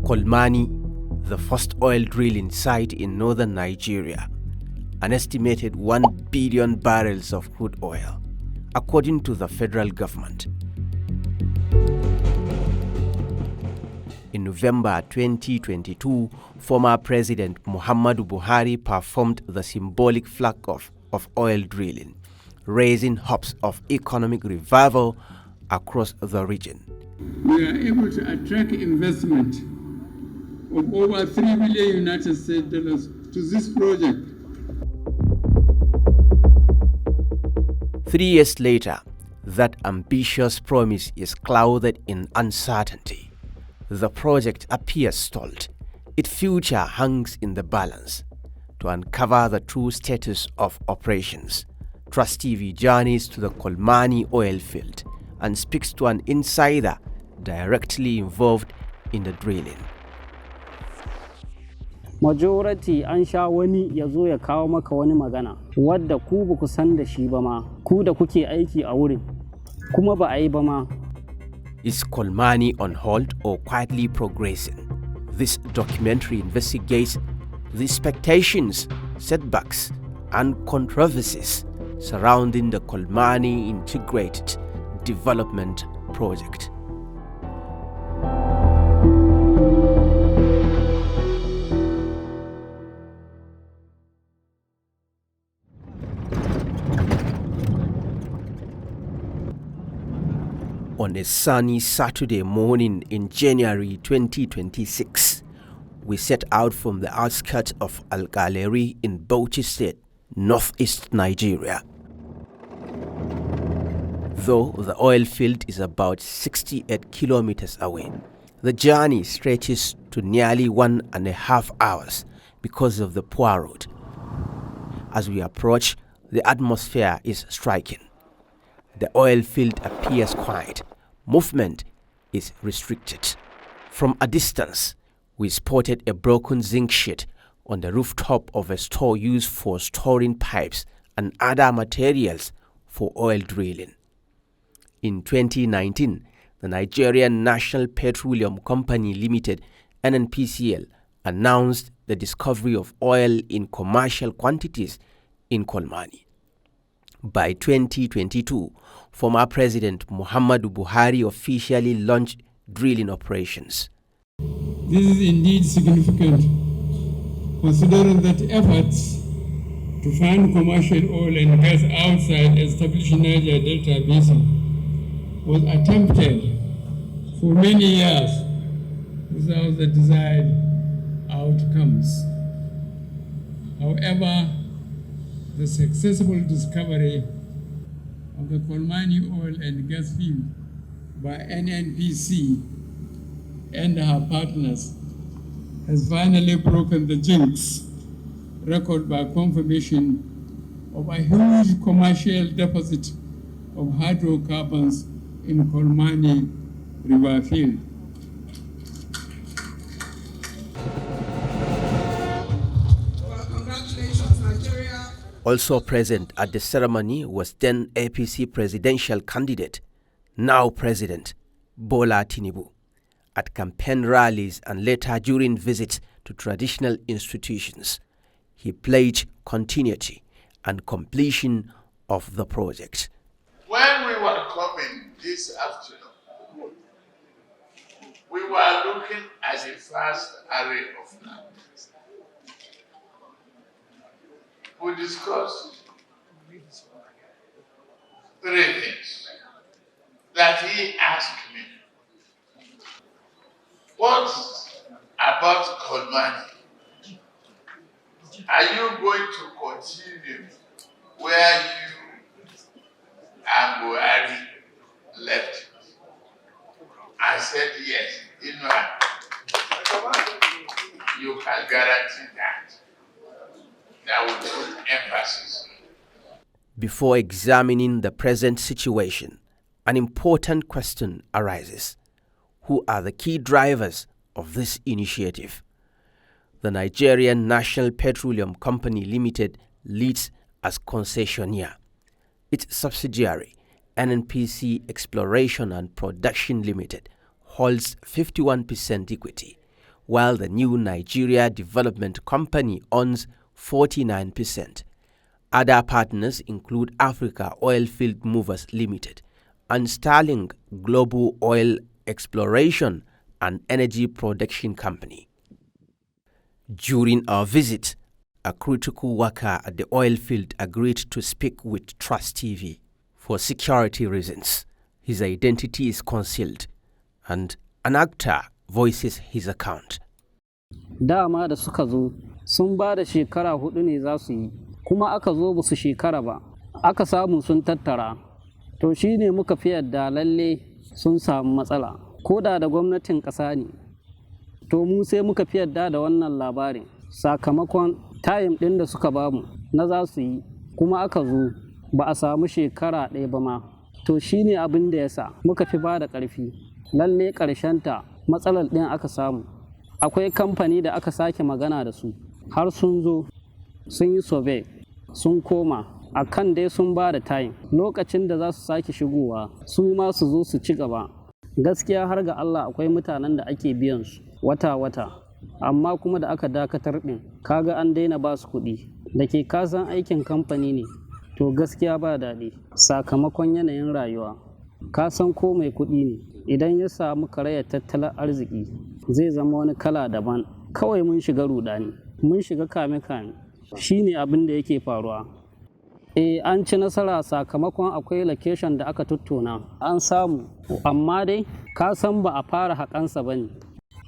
Kolmani, the first oil drilling site in northern Nigeria, an estimated 1 billion barrels of crude oil, according to the federal government. In November 2022, former President Muhammadu Buhari performed the symbolic flag-off of oil drilling, raising hopes of economic revival across the region. We are able to attract investment of over $3 billion United States dollars to this project. 3 years later, that ambitious promise is clouded in uncertainty. The project appears stalled. Its future hangs in the balance. To uncover the true status of operations, Trust TV journeys to the Kolmani oil field and speaks to an insider directly involved in the drilling. Majority an sha wani ya zo ya kawo maka wani magana wadda ku ba ku san da shi ba ma, ku da kuke aiki a wurin kuma ba a yi ba ma. Is Kolmani on hold or quietly progressing? This documentary investigates the expectations, setbacks, and controversies surrounding the Kolmani Integrated Development Project. On a sunny Saturday morning in January 2026, we set out from the outskirts of Al-Galeri in Bauchi State, northeast Nigeria. Though the oil field is about 68 kilometers away, the journey stretches to nearly 1.5 hours because of the poor road. As we approach, the atmosphere is striking. The oil field appears quiet. Movement is restricted. From a distance, we spotted a broken zinc sheet on the rooftop of a store used for storing pipes and other materials for oil drilling. In 2019, the Nigerian National Petroleum Company Limited (NNPCL) announced the discovery of oil in commercial quantities in Kolmani. By 2022, former President Muhammadu Buhari officially launched drilling operations. This is indeed significant, considering that efforts to find commercial oil and gas outside established Niger Delta Basin was attempted for many years without the desired outcomes. However, the successful discovery of the Kolmani oil and gas field by NNPC and her partners has finally broken the jinx record by confirmation of a huge commercial deposit of hydrocarbons in Kolmani river field. Also present at the ceremony was then APC presidential candidate, now President Bola Tinubu, at campaign rallies and later during visits to traditional institutions. He pledged continuity and completion of the project. When we were coming this afternoon, we were looking at the first array of land. We discussed 3 things that he asked me. What about Kolmani? Are you going to continue where you and Buhari left it? I said yes. You can guarantee that. That would put emphasis. Before examining the present situation, an important question arises. Who are the key drivers of this initiative? The Nigerian National Petroleum Company Limited leads as concessionaire. Its subsidiary, NNPC Exploration and Production Limited, holds 51% equity, while the new Nigeria Development Company owns 49%. Other partners include Africa Oilfield Movers Limited and Sterling Global Oil Exploration and Energy Production Company. During our visit, a critical worker at the oil field agreed to speak with Trust TV. For security reasons, his identity is concealed, and an actor voices his account. Dama da suka zo sun ba da shekara 4 ne za su yi, kuma aka zo ba su shekara ba, aka samu sun tattara. To shi ne muka fi yadda lalle sun samu matsala, ko da gwamnatin ƙasa ne. To mu sai muka fi yadda da wannan labarin sakamakon time ɗin da suka bamu na za su yi, kuma aka zo ba a samu shekara 1 ba ma. To shi ne abin da ya sa muka fi ba da ƙarfi. Lalle ƙarshenta matsalar ɗin aka samu. Akwai kamfani da aka sake magana da su, har sun zo sun yi survey sun koma a kan dai sun ba da time lokacin da za su sake shigowa su ma su zo su ci gaba. Gaskiya har ga Allah akwai mutanen da ake biyan su wata-wata, amma kuma da aka dakatar ɗin kaga an daina ba su kuɗi da ke kasan aikin kamfani ne. To gaskiya ba daɗi sakamakon yanayin rayuwa. Ka san ko mai kuɗi ne idan ya samu karayar tattalin arziki zai zama wani kala daban. Kawai mun shiga rudani, mun shiga kame-kame, shi ne abin da yake faruwa. An ci nasara sakamakon akwai location da aka tattona an samu, amma dai ka san ba a fara haƙansa ba ne.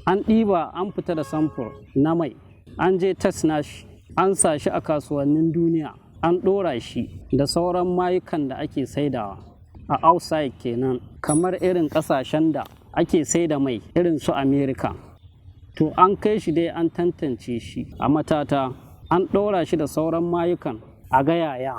An ɗiba an fita da samfur na mai, an je test nashi, an sa shi a kasuwannin duniya, an ɗora shi da sauran mayukan da ake saidawa a outside kenan, kamar irin ƙasashen da ake saida mai irin su America. To an kai shi dai an tantance shi a matata, an ɗora shi da sauran mayukan a ga yaya,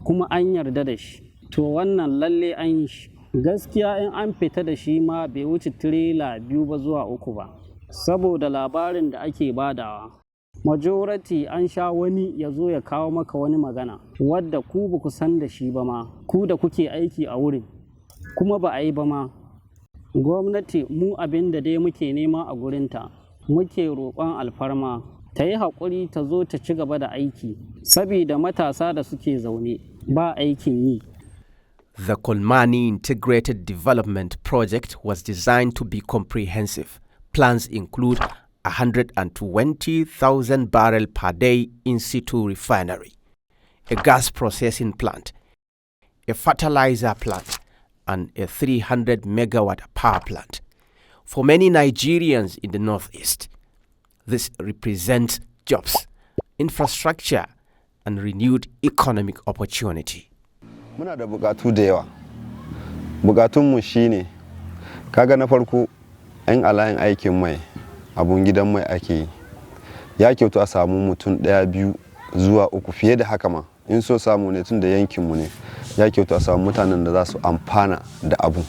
kuma an yarda da shi. To wannan lalle an yi shi. Gaskiya in an fita da shi ma bai wuce tirela 2 ba zuwa 3 ba, saboda labarin da ake badawa. Majority an sha wani ya zo ya kawo maka wani magana wadda ku ba ku san da shi ba ma, ku da kuke aiki a wurin, kuma ba a yi ba ma. Gwamnati mu abin da dai muke nema a gurinta, muke roƙon alfarma ta yi haƙuri ta zo ta ci gaba da aiki, saboda matasa da suke zaune ba aikin yi. The Kolmani Integrated Development Project was designed to be comprehensive. Plans include 120,000 barrel per day in situ refinery, a gas processing plant, a fertilizer plant, and a 300 megawatt power plant. For many Nigerians in the Northeast, this represents jobs, infrastructure, and renewed economic opportunity. Muna da bukatu da yawa. Bukatunmu shine, kaga na farko, ‘yan alayin aikin mai, abun gidan mai ake yi. Ya kyautu a samu mutum 1, 2 zuwa 3 fiye da haka ma. In so samu ne tun da yankinmu ne, ya kyautu a samu mutanen da za su amfana da abu.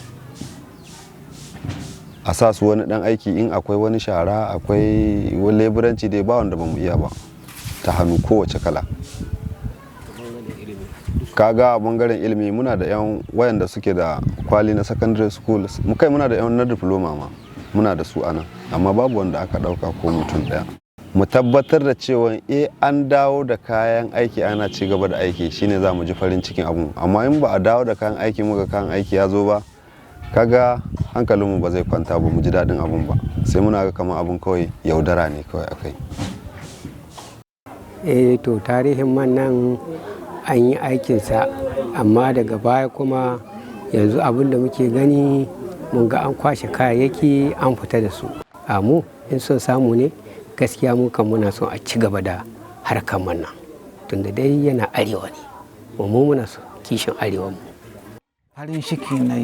A sa su wani ɗan aiki in akwai wani shara, akwai wani leburanci dai ba wanda ba mu iya ba, ta hannu kowace kala. Kaga a bangaren ilimi muna da yan wayanda suke da kwali na secondary school, kai muna da yan na diploma ma muna da su anan, amma babu wanda aka dauka ko mutum daya. Mu tabbatar da cewa an dawo da kayan aiki ana ci gaba da aiki shine za mu ji farin cikin abun, amma in ba a dawo da kayan aiki muka kayan aiki ya zo ba, kaga hankalinmu ba zai kwanta ba, mu ji daɗin abun ba, sai muna ga kamar abun kawai yaudara ne kawai akai. To tarihin man nan an yi aikinsa, amma daga baya kuma yanzu abin da muke gani mun ga an kwashe kayayyaki an fita da su. Mu in so samu ne gaskiya mu kan muna son a ci gaba da harkar man nan, tunda dai yana arewa ne, mu muna so kishin arewa mu. Farin ciki na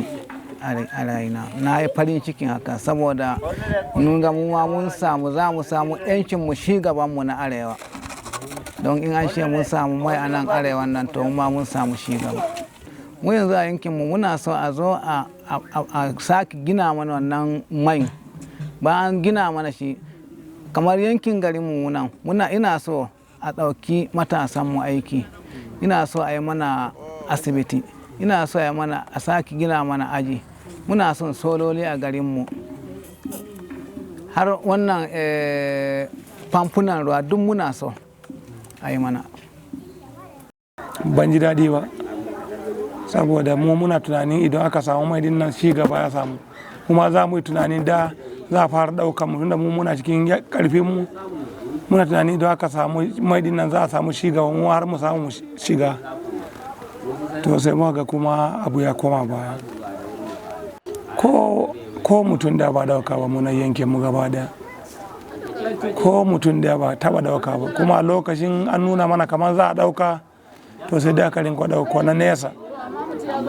a raina, na yi farin cikin haka saboda mun ga mu ma mun samu, za mu samu 'yancin mu shi gaban mu na arewa. Don in an mun samu mai a nan arewa nan, to ma mun samu shi gaba. Mu yanzu a yankinmu muna so a zo a sake gina mana wannan mai, bayan gina mana shi kamar yankin garinmu nan, ina so a ɗauki matasanmu aiki, ina so a yi mana asibiti, ina so a sake gina mana aji, muna son sololi a garinmu. har wannan famfunan ruwa duk muna so a yi mana. Ban ji daɗi ba, saboda mu muna tunanin idan aka samu mai din nan shi gaba ya samu, kuma za mu yi tunanin da za a fara ɗaukar mu tunda mu muna cikin ƙarfin mu, muna tunanin idan aka samu mai din nan za a samu shi gaba mu har mu samu shiga, to sai mu ga kuma abu ya koma baya. Ko mutum da ba ɗauka ba muna yanke mu gaba daya, ko mutum da ba taɓa ɗauka ba, kuma lokacin an nuna mana kamar za a ɗauka, to sai da karin ɗauko na nesa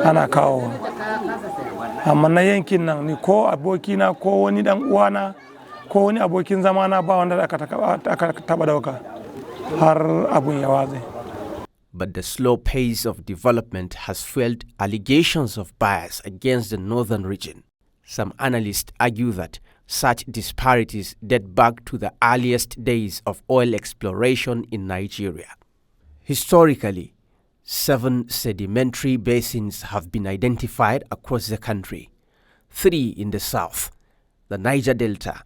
ana kawo. Amma na yankin nan ni ko abokina ko wani dan uwana ko wani abokin zamana ba wanda aka taɓa ɗauka har abun ya watse. But the slow pace of development has fueled allegations of bias against the northern region. Some analysts argue that such disparities date back to the earliest days of oil exploration in Nigeria. Historically, 7 sedimentary basins have been identified across the country. 3 in the south, the Niger Delta,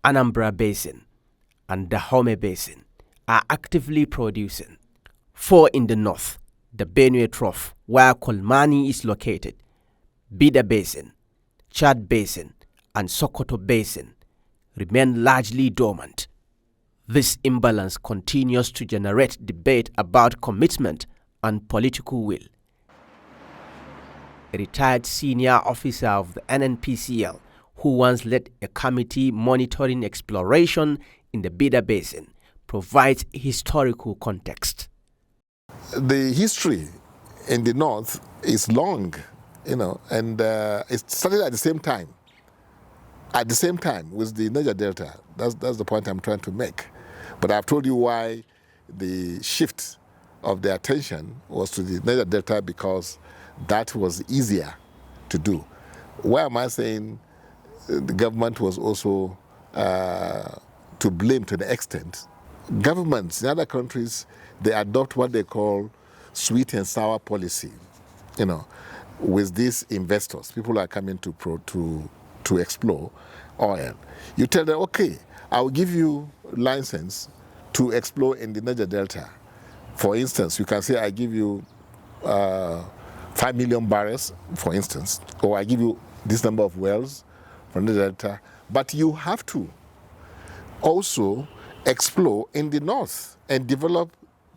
Anambra Basin, and the Dahomey Basin, are actively producing. 4 in the north, the Benue Trough, where Kolmani is located, Bida Basin, Chad Basin, and Sokoto Basin, remain largely dormant. This imbalance continues to generate debate about commitment and political will. A retired senior officer of the NNPCL, who once led a committee monitoring exploration in the Bida Basin, provides historical context. The history in the north is long, and it started at the same time. At the same time with the Niger Delta. That's the point I'm trying to make. But I've told you why the shift of the attention was to the Niger Delta, because that was easier to do. Why am I saying the government was also to blame to the extent? Governments in other countries, they adopt what they call sweet and sour policy, with these investors. People are coming to explore oil. You tell them, okay, I'll give you license to explore in the Niger Delta. For instance, you can say, I give you 5 million barrels, for instance, or I give you this number of wells from the Delta, but you have to also explore in the north and develop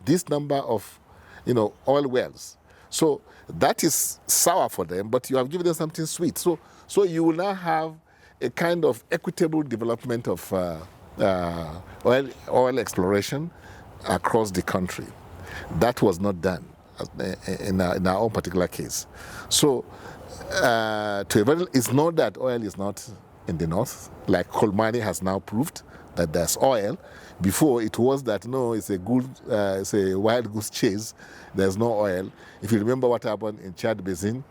this number of, oil wells. So that is sour for them, but you have given them something sweet. So you will now have a kind of equitable development of oil exploration across the country. That was not done in our own particular case. So it's not that oil is not in the north, like Kolmani has now proved that there's oil. Before it was that no, it's a wild goose chase. There's no oil. If you remember what happened in Chad Basin,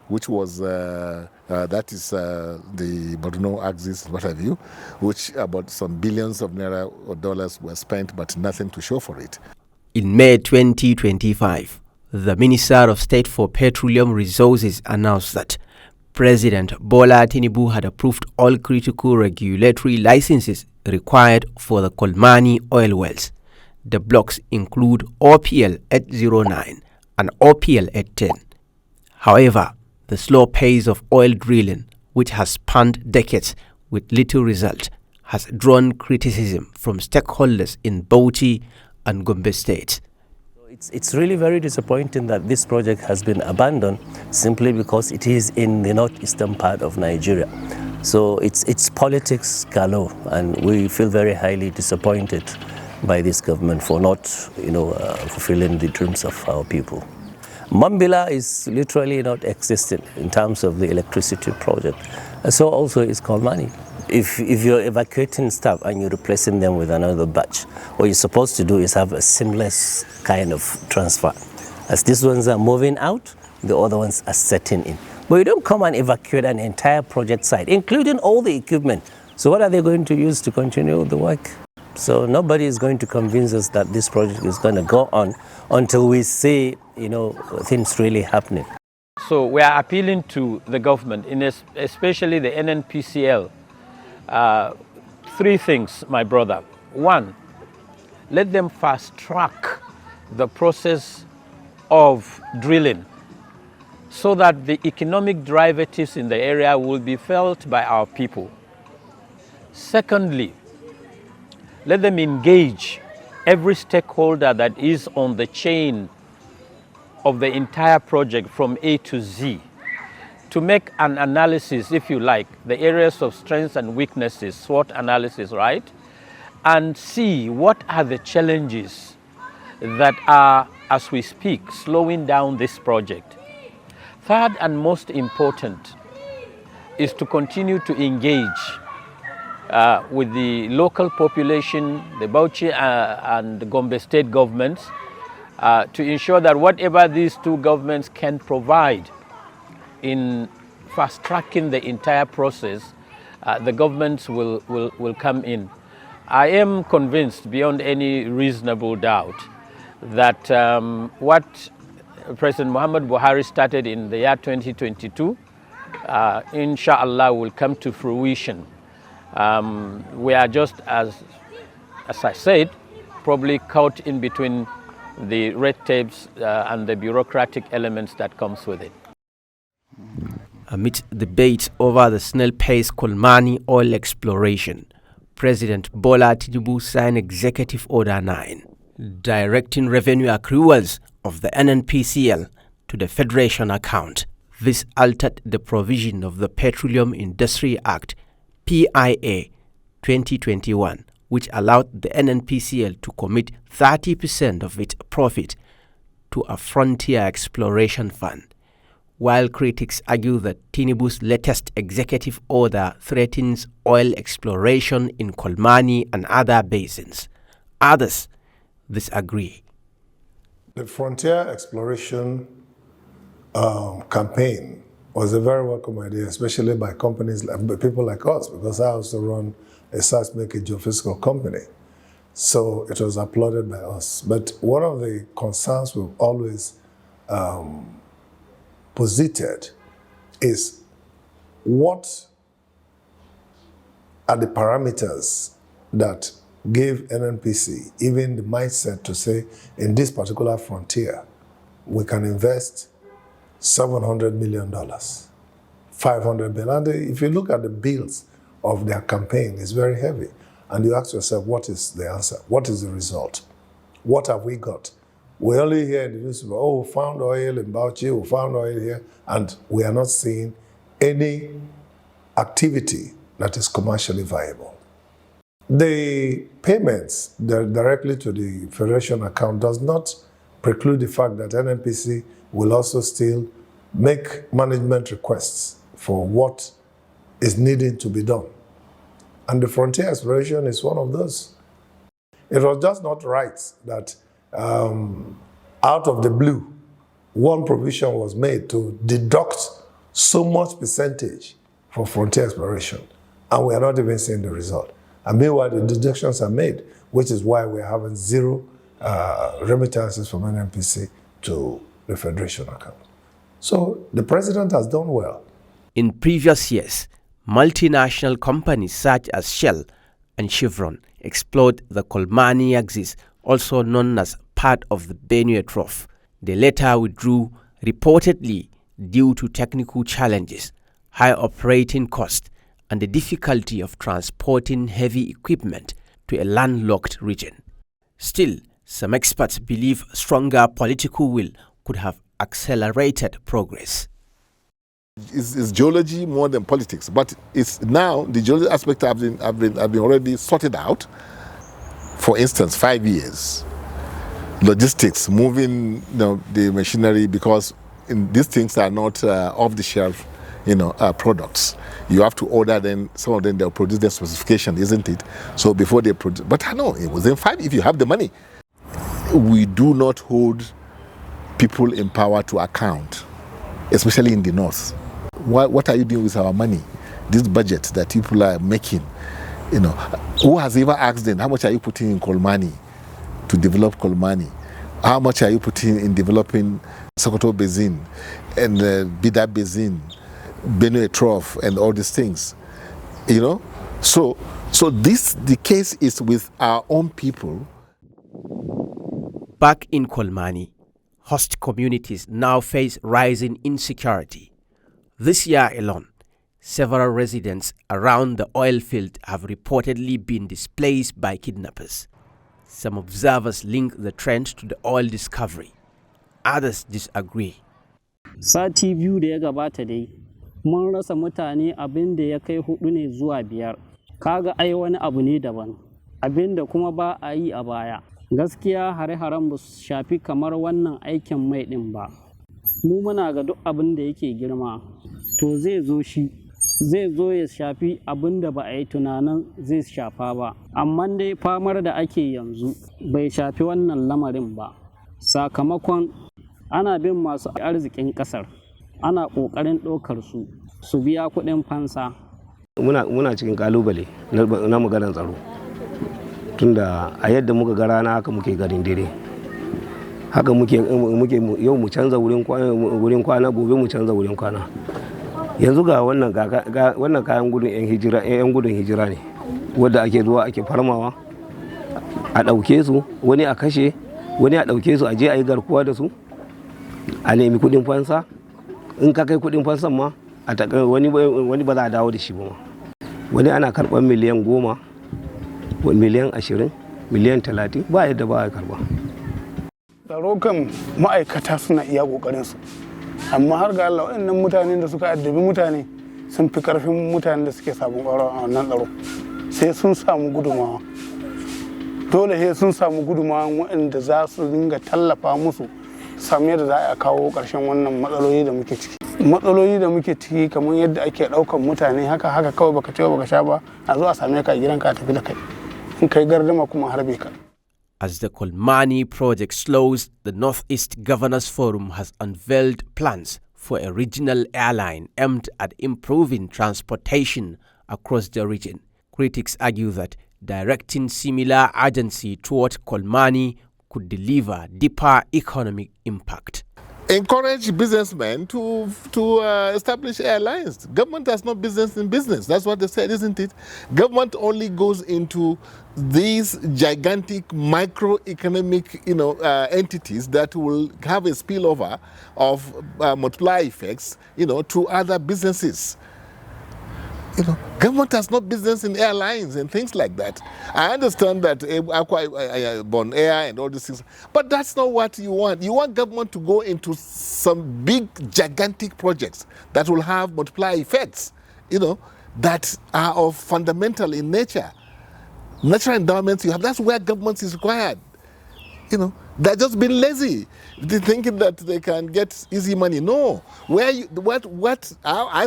which was that is the Borno axis, what have you, which about some billions of naira or dollars were spent, but nothing to show for it. In May 2025, the Minister of State for Petroleum Resources announced that President Bola Tinubu had approved all critical regulatory licenses required for the Kolmani oil wells. The blocks include OPL 809 and OPL 810. However, the slow pace of oil drilling, which has spanned decades with little result, has drawn criticism from stakeholders in Bauchi and Gombe states. It's really very disappointing that this project has been abandoned simply because it is in the northeastern part of Nigeria. So it's politics galore, and we feel very highly disappointed by this government for not, fulfilling the dreams of our people. Mambila is literally not existent in terms of the electricity project. So also is Kolmani. If you're evacuating stuff and you're replacing them with another batch, what you're supposed to do is have a seamless kind of transfer. As these ones are moving out, the other ones are setting in. But you don't come and evacuate an entire project site, including all the equipment. So what are they going to use to continue the work? So nobody is going to convince us that this project is going to go on until we see, things really happening. So we are appealing to the government, especially the NNPCL, Three things, my brother. One, let them fast track the process of drilling so that the economic derivatives in the area will be felt by our people. Secondly, let them engage every stakeholder that is on the chain of the entire project from A to Z to make an analysis, if you like, the areas of strengths and weaknesses, SWOT analysis, right? And see what are the challenges that are, as we speak, slowing down this project. Third and most important is to continue to engage with the local population, the Bauchi and Gombe state governments, to ensure that whatever these two governments can provide in fast-tracking the entire process, the governments will come in. I am convinced beyond any reasonable doubt that what President Muhammadu Buhari started in the year 2022, inshallah, will come to fruition. We are just, as I said, probably caught in between the red tapes and the bureaucratic elements that comes with it. Amid debate over the snail-paced Kolmani oil exploration, President Bola Tinubu signed Executive Order 9, directing revenue accruals of the NNPCL to the Federation account. This altered the provision of the Petroleum Industry Act, PIA 2021, which allowed the NNPCL to commit 30% of its profit to a frontier exploration fund. While critics argue that Tinubu's latest executive order threatens oil exploration in Kolmani and other basins, others disagree. The frontier exploration campaign was a very welcome idea, especially by companies, by people like us, because I also run a seismic geophysical company. So it was applauded by us. But one of the concerns we've always posited is what are the parameters that gave NNPC even the mindset to say, in this particular frontier, we can invest $700 million, $500 million. And if you look at the bills of their campaign, it's very heavy. And you ask yourself, what is the answer? What is the result? What have we got? We only hear in the newspaper, oh, we found oil in Bauchi, we found oil here, and we are not seeing any activity that is commercially viable. The payments directly to the Federation account does not preclude the fact that NNPC will also still make management requests for what is needing to be done. And the frontier exploration is one of those. It was just not right that out of the blue, one provision was made to deduct so much percentage for frontier exploration, and we are not even seeing the result. And meanwhile, the deductions are made, which is why we're having zero remittances from NNPC to the Federation account. So the president has done well. In previous years, multinational companies such as Shell and Chevron explored the Kolmani axis, also known as part of the Benue Trough. They later withdrew, reportedly due to technical challenges, high operating costs, and the difficulty of transporting heavy equipment to a landlocked region. Still, some experts believe stronger political will could have accelerated progress. It's geology more than politics, but it's now the geology aspect have been already sorted out. For instance, 5 years, logistics, moving the machinery, because these things are not off-the-shelf, products. You have to order them. Some of them they'll produce their specification, isn't it? So before they produce, but I know it was in 5. If you have the money, we do not hold people in power to account, especially in the north. What are you doing with our money? This budget that people are making, who has ever asked them, how much are you putting in Kolmani to develop Kolmani? How much are you putting in developing Sokoto Basin and Bida Basin, Benue Trough, and all these things? So the case is with our own people. Back in Kolmani, host communities now face rising insecurity. This year alone, several residents around the oil field have reportedly been displaced by kidnappers. Some observers link the trend to the oil discovery. Others disagree. Sati biyu da ya gabata dai, mun rasa mutane abin da ya kai 4 ne zuwa 5. Kaga ai wani abu ne daban, abin da kuma ba a yi a baya. Gaskiya hare-haren ba su shafi kamar wannan aikin mai ɗin ba. Mu muna ga duk abin da yake girma, to zai zo ya shafi abin da ba a yi tunanin zai shafa ba. Amma dai famar da ake yanzu bai shafi wannan lamarin ba. Sakamakon ana bin masu arzikin ƙasar, ana ƙoƙarin ɗaukar su biya kuɗin fansa. Muna cikin ƙalubale na maganar tsaro. Tunda a yadda muka ga rana haka muke garin dare, haka muke yau mu canza wurin kwana, gobe mu canza wurin kwana. Yanzu ga wannan kayan gudun yan gudun hijira ne wadda ake zuwa ake farmawa a ɗauke su, wani a kashe, wani a ɗauke su a je a yi garkuwa da su, a nemi kuɗin fansa. In ka kai kuɗin fansan ma wani ba za a dawo da shi ba ma. Wani ana karɓar miliyan 10, miliyan 20, miliyan 30, ba yadda ba a karba. Tsaro kan ma'aikata suna iya ƙoƙarinsu, amma har ga Allah waɗannan mutanen da suka addabi mutane sun fi ƙarfin mutanen da suke sabon ƙwaro a wannan tsaro. Sai sun samu gudumawa, dole sai sun samu gudumawa waɗanda za su dinga tallafa musu samu yadda za a kawo ƙarshen wannan matsaloli da muke ciki. Matsaloli da muke ciki kamar yadda ake ɗaukan mutane haka kawai baka ce baka sha ba, a zo a same ka a gidanka a tafi da kai. As the Kolmani project slows, the Northeast Governors Forum has unveiled plans for a regional airline aimed at improving transportation across the region. Critics argue that directing similar agency toward Kolmani could deliver deeper economic impact. Encourage businessmen to establish airlines. Government has no business in business. That's what they said, isn't it? Government only goes into these gigantic microeconomic, entities that will have a spillover of multiply effects, to other businesses. Government has no business in airlines and things like that. I understand that Bon Air and all these things, but that's not what you want. You want government to go into some big, gigantic projects that will have multiply effects, that are of fundamental in nature. Natural endowments you have, that's where government is required. They're just being lazy. They're thinking that they can get easy money. No. I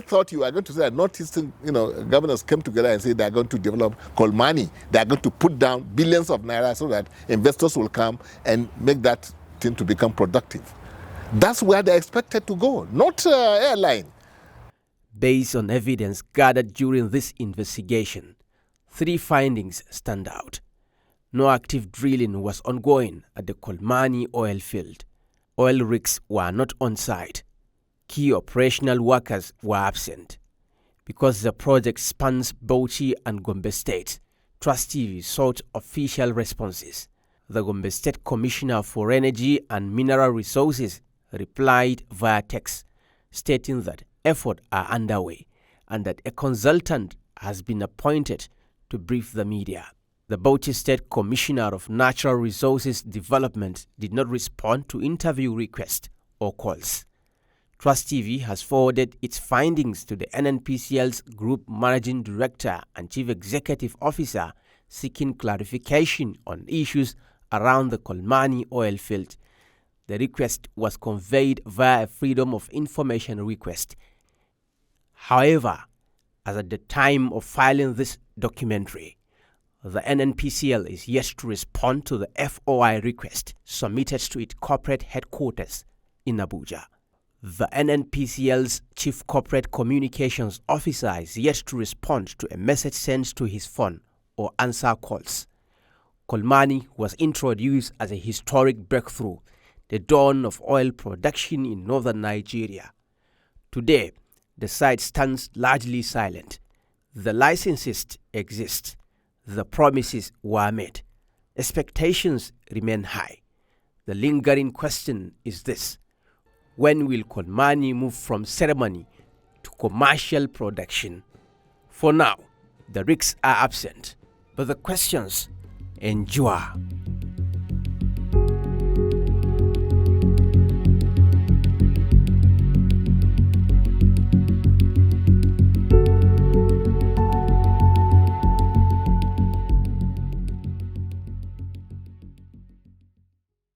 thought you were going to say that Northeastern, governors came together and said they're going to develop Kolmani. They're going to put down billions of naira so that investors will come and make that thing to become productive. That's where they're expected to go, not airline. Based on evidence gathered during this investigation, 3 findings stand out. No active drilling was ongoing at the Kolmani oil field. Oil rigs were not on site. Key operational workers were absent. Because the project spans Bauchi and Gombe State, Trust TV sought official responses. The Gombe State Commissioner for Energy and Mineral Resources replied via text, stating that efforts are underway and that a consultant has been appointed to brief the media. The Bauchi State Commissioner of Natural Resources Development did not respond to interview requests or calls. Trust TV has forwarded its findings to the NNPCL's Group Managing Director and Chief Executive Officer, seeking clarification on issues around the Kolmani oil field. The request was conveyed via a Freedom of Information request. However, as at the time of filing this documentary, the NNPCL is yet to respond to the FOI request submitted to its corporate headquarters in Abuja. The NNPCL's Chief Corporate Communications Officer is yet to respond to a message sent to his phone or answer calls. Kolmani was introduced as a historic breakthrough, the dawn of oil production in northern Nigeria. Today, the site stands largely silent. The licenses exist. The promises were made. Expectations remain high. The lingering question is this: when will Kolmani move from ceremony to commercial production? For now, the risks are absent, but the questions endure.